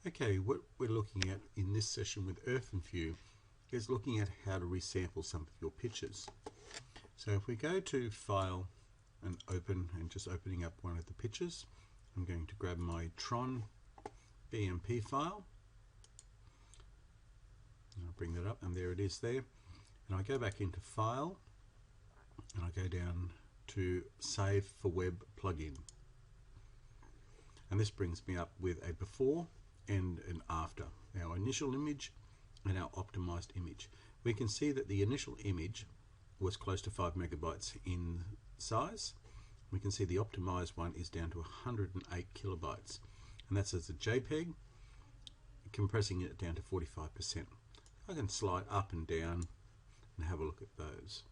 Okay, what we're looking at in this session with IrfanView is looking at how to resample some of your pictures. So if we go to File and Open, and just opening up one of the pictures, I'm going to grab my Tron BMP file. And I'll bring that up, and there it is there. And I go back into File, and I go down to Save for Web Plugin. And this brings me up with a before and an after, our initial image and our optimized image. We can see that the initial image was close to 5 megabytes in size. We can see the optimized one is down to 108 kilobytes, and that's as a JPEG, compressing it down to 45%. I can slide up and down and have a look at those.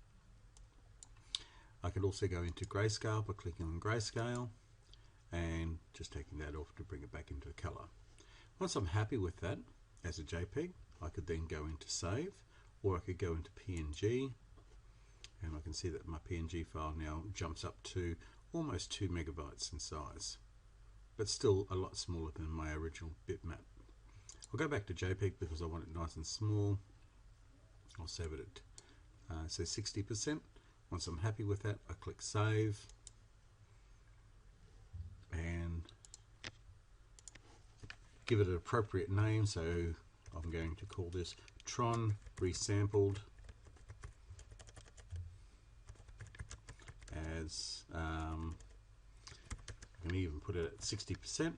I could also go into grayscale by clicking on grayscale and just taking that off to bring it back into color. Once I'm happy with that as a JPEG, I could then go into save, or I could go into PNG, and I can see that my PNG file now jumps up to almost 2 megabytes in size, but still a lot smaller than my original bitmap. I'll go back to JPEG because I want it nice and small. I'll save it at say 60%. Once I'm happy with that, I click save, and give it an appropriate name. So I'm going to call this Tron Resampled as I can even put it at 60%.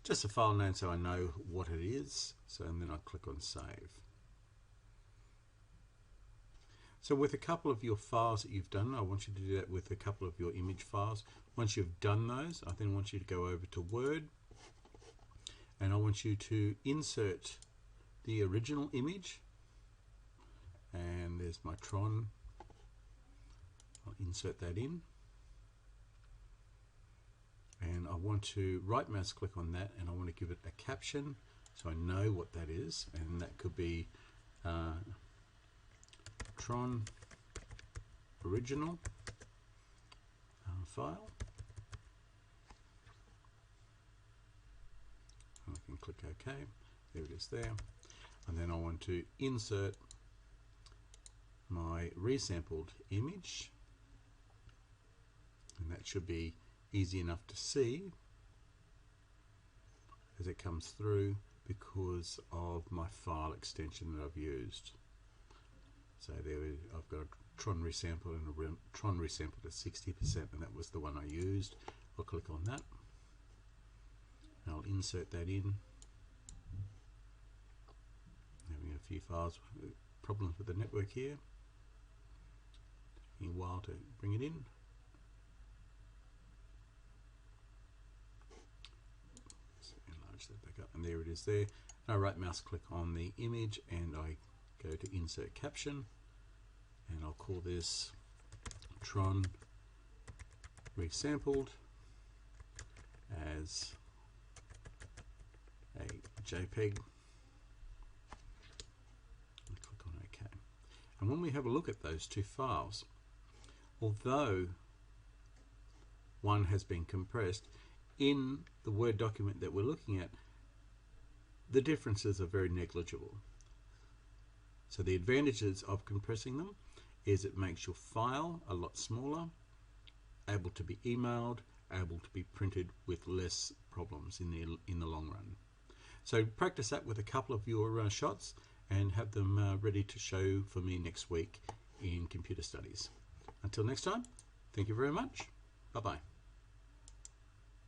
Just a file name so I know what it is. So, and then I click on save. So with a couple of your files that you've done, I want you to do that with a couple of your image files. Once you've done those, I then want you to go over to Word, and I want you to insert the original image, and there's my Tron. I'll insert that in, and I want to right mouse click on that, and I want to give it a caption so I know what that is, and that could be Tron original file. I can click OK. There it is there. And then I want to insert my resampled image, and that should be easy enough to see as it comes through because of my file extension that I've used. So there I've got a Tron resampled and a Tron resampled at 60%, and that was the one I used. I'll click on that. I'll insert that in. Having a few files, problems with the network here. Taking a while to bring it in. Let's enlarge that back up, and there it is there. And I right mouse click on the image, and I go to insert caption, and I'll call this Tron resampled as a JPEG, and click on OK. And when we have a look at those two files, although one has been compressed, in the Word document that we're looking at, the differences are very negligible. So the advantages of compressing them is it makes your file a lot smaller, able to be emailed, able to be printed with less problems in the long run. So practice that with a couple of your shots and have them ready to show for me next week in computer studies. Until next time, thank you very much. Bye-bye.